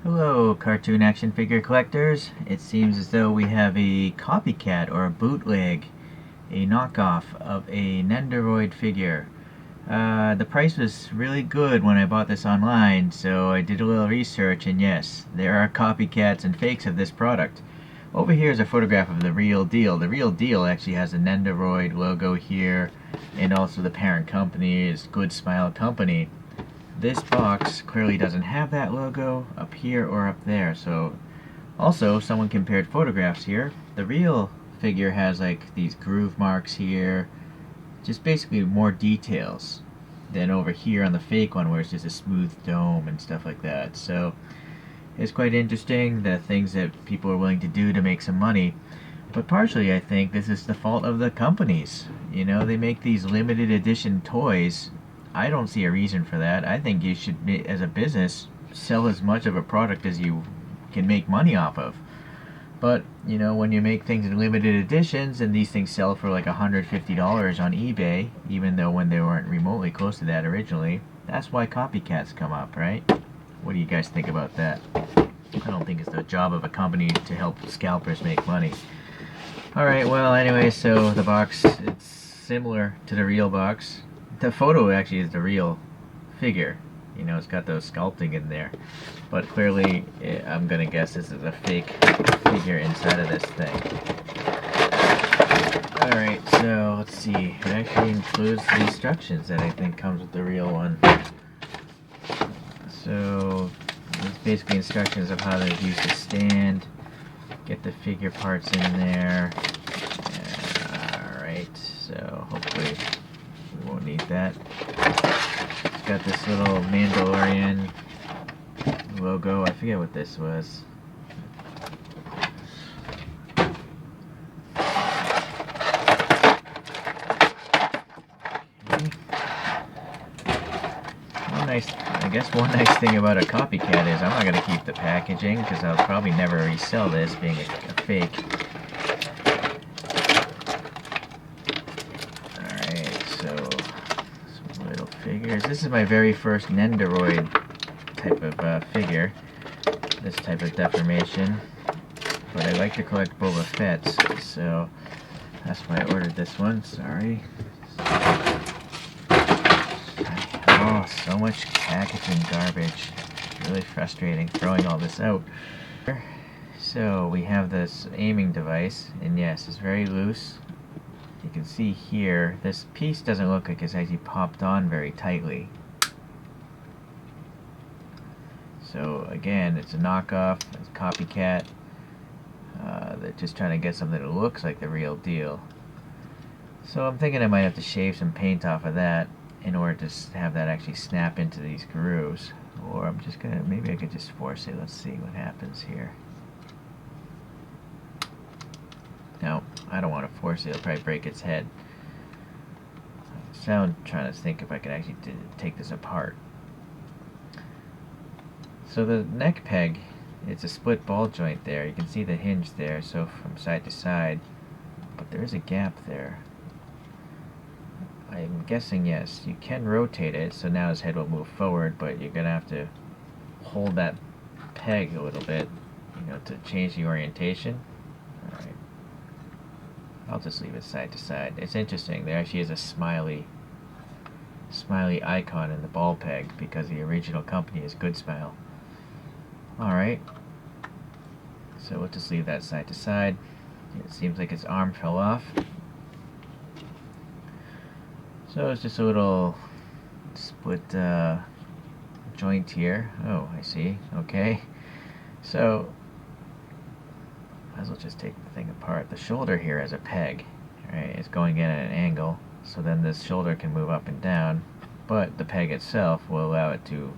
Hello, cartoon action figure collectors. It seems as though we have a copycat or a bootleg, a knockoff of a Nendoroid figure. The price was really good when I bought this online, so I did a little research, and yes, there are copycats and fakes of this product. Over here is a photograph of the real deal. The real deal actually has a Nendoroid logo here, and also the parent company is Good Smile Company. This box clearly doesn't have that logo up here or up there. So also someone compared photographs here. The real figure has like these groove marks here, just basically more details than over here on the fake one where it's just a smooth dome and stuff like that. So it's quite interesting the things that people are willing to do to make some money. But partially I think this is the fault of the companies. You know, they make these limited edition toys. I don't see a reason for that. I think you should, as a business, sell as much of a product as you can make money off of. But, you know, when you make things in limited editions and these things sell for like $150 on eBay, even though when they weren't remotely close to that originally, that's why copycats come up, right? What do you guys think about that? I don't think it's the job of a company to help scalpers make money. Alright, well, anyway, so the box, it's similar to the real box. The photo actually is the real figure. You know, it's got those sculpting in there. But clearly, I'm gonna guess this is a fake figure inside of this thing. Alright, so let's see. It actually includes the instructions that I think comes with the real one. So, it's basically instructions of how to use the stand, get the figure parts in there. Alright, so hopefully we won't need that. It's got this little Mandalorian logo. I forget what this was. I guess one nice thing about a copycat is I'm not going to keep the packaging because I'll probably never resell this being a fake. Alright, so some little figures. This is my very first Nendoroid type of figure, this type of deformation. But I like to collect Boba Fett's, so that's why I ordered this one. Sorry. Oh, so much packaging garbage. It's really frustrating throwing all this out. So we have this aiming device, and yes, it's very loose. You can see here, this piece doesn't look like it's actually popped on very tightly. So again, it's a knockoff, it's a copycat. They're just trying to get something that looks like the real deal. So I'm thinking I might have to shave some paint off of that in order to have that actually snap into these grooves. Or I'm just gonna, maybe I could just force it. Let's see what happens here. No, I don't want to force it. It'll probably break its head. I'm trying to think if I could actually take this apart. So the neck peg, it's a split ball joint there. You can see the hinge there, so from side to side. But there is a gap there. I'm guessing, yes, you can rotate it, so now his head will move forward, but you're going to have to hold that peg a little bit, you know, to change the orientation. Alright. I'll just leave it side to side. It's interesting. There actually is a smiley icon in the ball peg because the original company is Good Smile. Alright. So we'll just leave that side to side. It seems like its arm fell off. So it's just a little split joint here. Oh, I see. Okay. So, might as well just take the thing apart. The shoulder here has a peg. Alright, it's going in at an angle. So then this shoulder can move up and down. But the peg itself will allow it to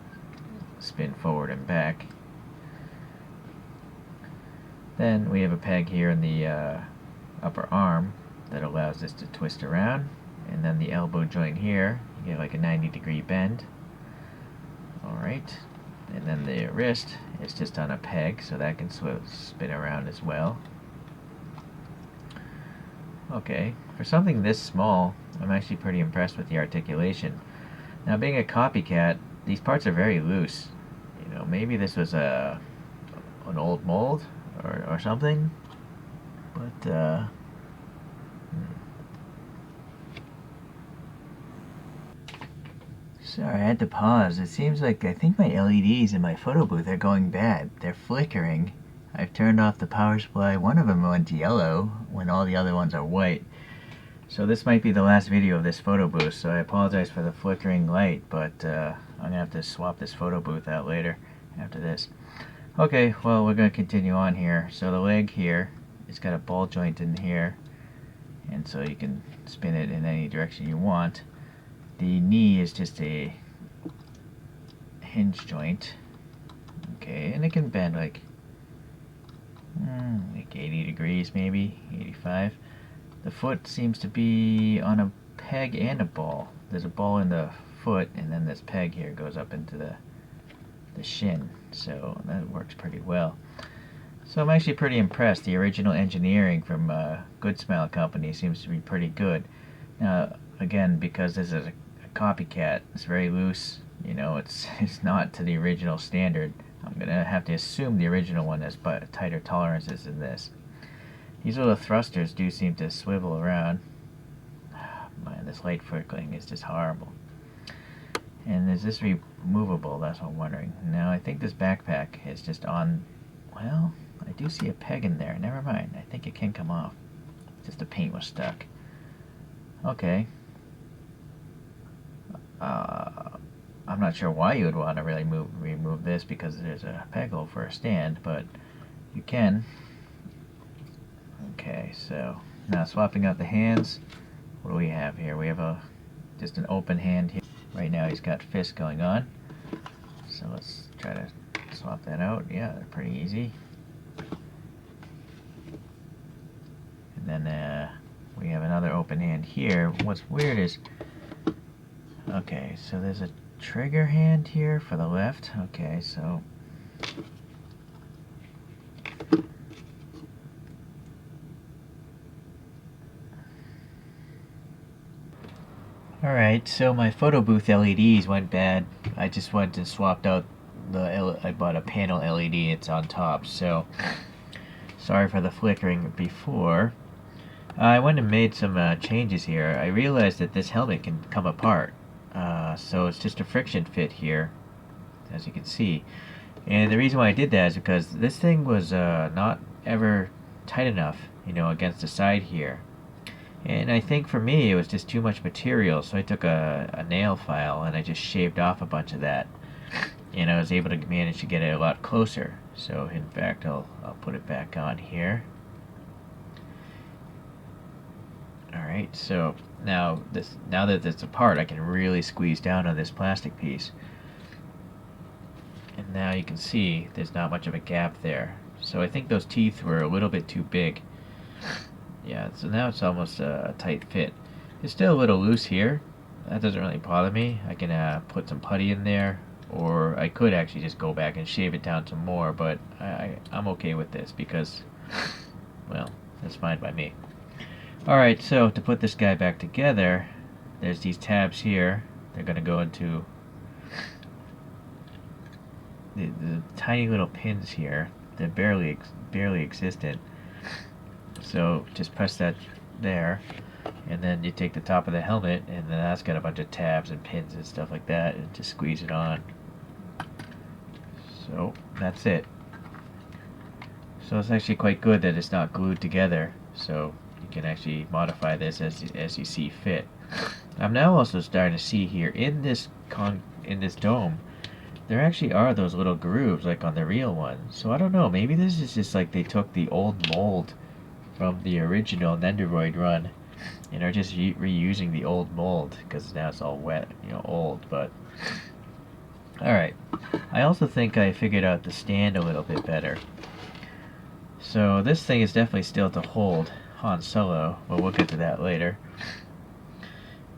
spin forward and back. Then we have a peg here in the upper arm that allows this to twist around. And then the elbow joint here, you get like a 90-degree bend. Alright. And then the wrist is just on a peg, so that can spin around as well. Okay, for something this small, I'm actually pretty impressed with the articulation. Now, being a copycat, these parts are very loose. You know, maybe this was a an old mold or something. But sorry, I had to pause. It seems like I think my LEDs in my photo booth are going bad. They're flickering. I've turned off the power supply. One of them went yellow when all the other ones are white. So this might be the last video of this photo booth, so I apologize for the flickering light, but I'm going to have to swap this photo booth out later after this. Okay, well, we're going to continue on here. So the leg here, it's got a ball joint in here, and so you can spin it in any direction you want. The knee is just a hinge joint. Okay, and it can bend like 80 degrees, maybe 85. The foot seems to be on a peg and a ball. There's a ball in the foot, and then this peg here goes up into the shin, so that works pretty well. So I'm actually pretty impressed. The original engineering from Good Smile Company seems to be pretty good. Now, again, because this is a copycat, it's very loose, you know, it's not to the original standard. I'm gonna have to assume the original one has tighter tolerances than this. These little thrusters do seem to swivel around. Man, this light flickering is just horrible. And is this removable? That's what I'm wondering. Now, I think this backpack is just on, well, I do see a peg in there. Never mind, I think it can come off. Just the paint was stuck. Okay. I'm not sure why you would want to really remove this, because there's a peg hole for a stand, but you can. Okay, so now swapping out the hands. What do we have here? We have just an open hand here. Right now he's got fists going on. So let's try to swap that out. Yeah, they're pretty easy. And then we have another open hand here. What's weird is, okay, so there's a trigger hand here for the left. Okay, so alright, so my photo booth LEDs went bad. I just went and swapped out I bought a panel LED, it's on top, so sorry for the flickering before. I went and made some changes here. I realized that this helmet can come apart. So it's just a friction fit here, as you can see. And the reason why I did that is because this thing was not ever tight enough, you know, against the side here. And I think for me it was just too much material, so I took a nail file and I just shaved off a bunch of that. And I was able to manage to get it a lot closer. So in fact, I'll put it back on here. Alright, so now that it's apart, I can really squeeze down on this plastic piece. And now you can see there's not much of a gap there. So I think those teeth were a little bit too big. Yeah, so now it's almost a tight fit. It's still a little loose here. That doesn't really bother me. I can put some putty in there, or I could actually just go back and shave it down some more, but I'm okay with this because, well, that's fine by me. Alright, so to put this guy back together, there's these tabs here. They're going to go into the tiny little pins here. They're barely existent. So just press that there, and then you take the top of the helmet, and then that's got a bunch of tabs and pins and stuff like that, and just squeeze it on. So that's it. So it's actually quite good that it's not glued together, so you can actually modify this as you see fit. I'm now also starting to see here in this dome, there actually are those little grooves like on the real one. So I don't know, maybe this is just like they took the old mold from the original Nendoroid run and are just reusing the old mold because now it's all wet, you know, old. But alright, I also think I figured out the stand a little bit better. So this thing is definitely still to hold Han Solo, but we'll get to that later.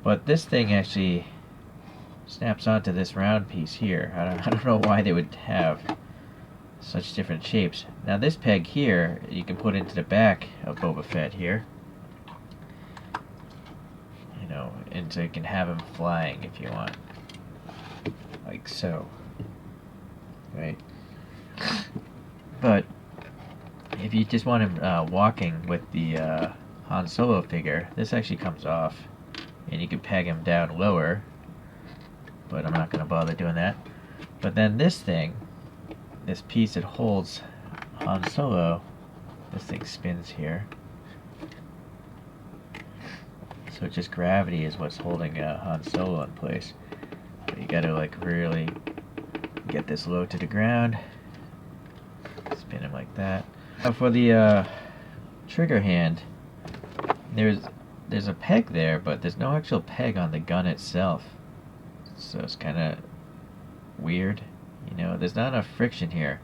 But this thing actually snaps onto this round piece here. I don't know why they would have such different shapes. Now this peg here, you can put into the back of Boba Fett here. You know, and so you can have him flying if you want. Like so. Right? But if you just want him walking with the Han Solo figure, this actually comes off, and you can peg him down lower, but I'm not going to bother doing that. But then this thing, this piece that holds Han Solo, this thing spins here. So just gravity is what's holding Han Solo in place. But you gotta like really get this low to the ground. Spin him like that. Now for the trigger hand, there's a peg there, but there's no actual peg on the gun itself. So it's kind of weird. You know, there's not enough friction here.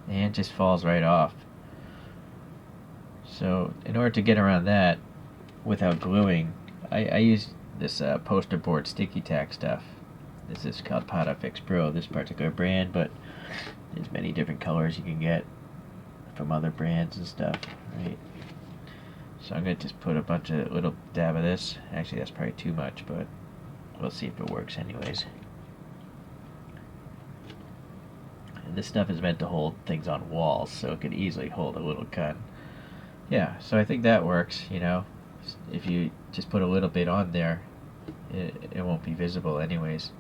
The hand just falls right off. So in order to get around that without gluing, I use this poster board sticky tack stuff. This is called Potafix Pro, this particular brand, but there's many different colors you can get from other brands and stuff, right? So I'm going to just put a bunch of little dab of this. Actually, that's probably too much, but we'll see if it works anyways. And this stuff is meant to hold things on walls, so it could easily hold a little gun. Yeah, so I think that works, you know. If you just put a little bit on there, it won't be visible anyways.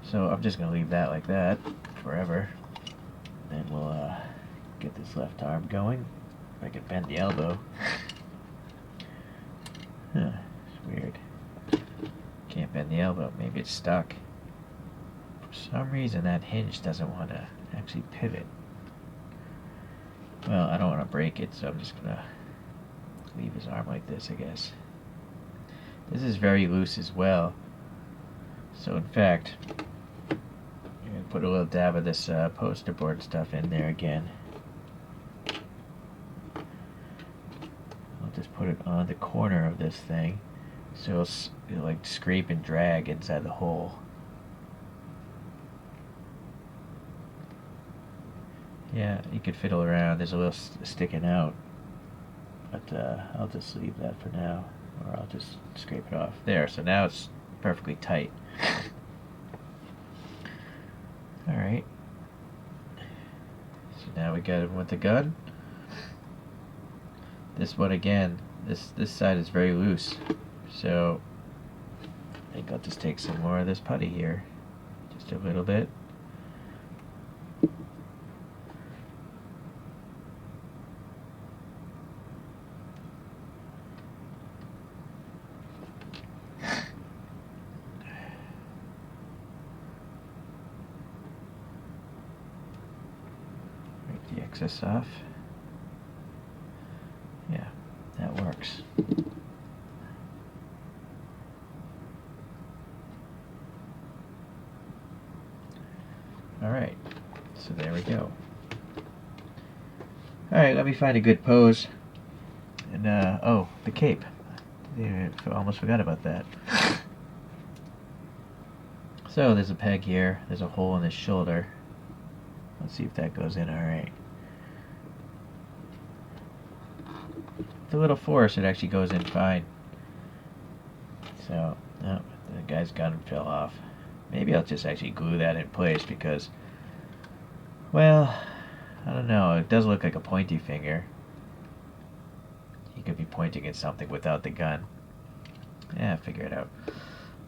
So I'm just going to leave that like that forever. Then we'll get this left arm going. If I can bend the elbow. Huh, it's weird. Can't bend the elbow. Maybe it's stuck. For some reason that hinge doesn't want to actually pivot. Well, I don't want to break it, so I'm just going to leave his arm like this, I guess. This is very loose as well. So in fact, I'm going to put a little dab of this poster board stuff in there again. I'll just put it on the corner of this thing, so it'll like scrape and drag inside the hole. Yeah, you could fiddle around. There's a little sticking out, but I'll just leave that for now, or I'll just scrape it off. There, so now it's perfectly tight. Alright. So now we got him with the gun. This one again, this side is very loose, so I think I'll just take some more of this putty here. Just a little bit. The excess off. Yeah, that works. Alright, so there we go. Alright, let me find a good pose. And, oh, the cape. I almost forgot about that. So, there's a peg here. There's a hole in his shoulder. Let's see if that goes in alright. With a little force, it actually goes in fine. So, oh, the guy's gun fell off. Maybe I'll just actually glue that in place because, well, I don't know. It does look like a pointy finger. He could be pointing at something without the gun. Yeah, figure it out.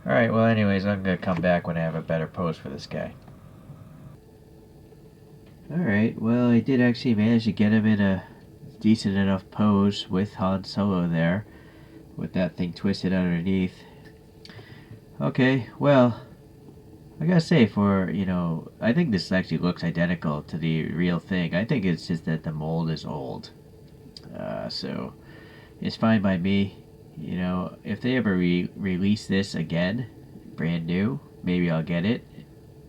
Alright, well anyways, I'm going to come back when I have a better pose for this guy. Alright, well I did actually manage to get him in a decent enough pose with Han Solo there, with that thing twisted underneath. Okay, well, I gotta say, for, you know, I think this actually looks identical to the real thing. I think it's just that the mold is old. So, it's fine by me. You know, if they ever release this again, brand new, maybe I'll get it.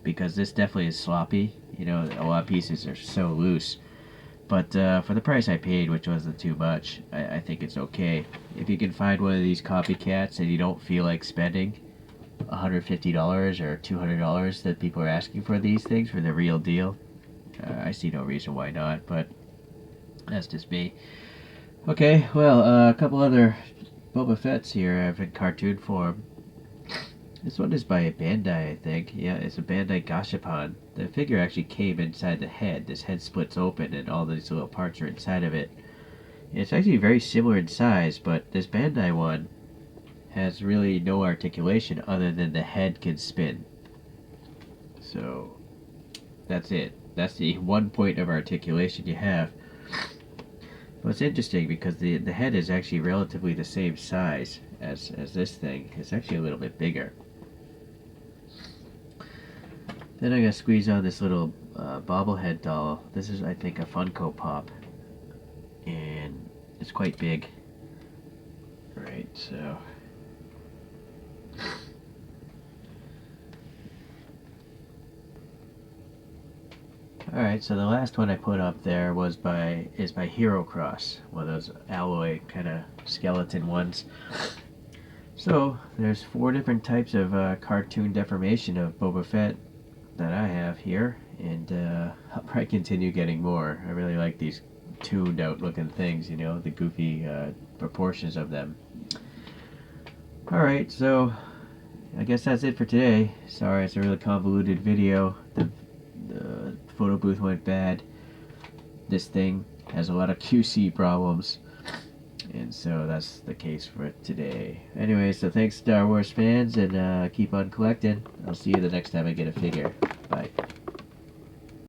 Because this definitely is sloppy. You know, a lot of pieces are so loose. But for the price I paid, which wasn't too much, I think it's okay. If you can find one of these copycats and you don't feel like spending $150 or $200 that people are asking for these things for the real deal, I see no reason why not, but that's just me. Okay, well, a couple other Boba Fett's here. I have in cartoon form. This one is by a Bandai, I think. Yeah, it's a Bandai Gashapon. The figure actually came inside the head. This head splits open and all these little parts are inside of it. It's actually very similar in size, but this Bandai one has really no articulation other than the head can spin. So that's it. That's the one point of articulation you have. Well, it's interesting because the head is actually relatively the same size as this thing. It's actually a little bit bigger. Then I gotta squeeze on this little bobblehead doll. This is, I think, a Funko Pop. And it's quite big. Right, so... Alright, so the last one I put up there is by Hero Cross, one of those alloy kind of skeleton ones. So there's 4 different types of cartoon deformation of Boba Fett that I have here, and I'll probably continue getting more. I really like these tuned out looking things, you know, the goofy proportions of them. Alright, so I guess that's it for today. Sorry, it's a really convoluted video. The photo booth went bad. This thing has a lot of QC problems, and so that's the case for today. Anyway, so thanks Star Wars fans, and keep on collecting. I'll see you the next time I get a figure. Bye.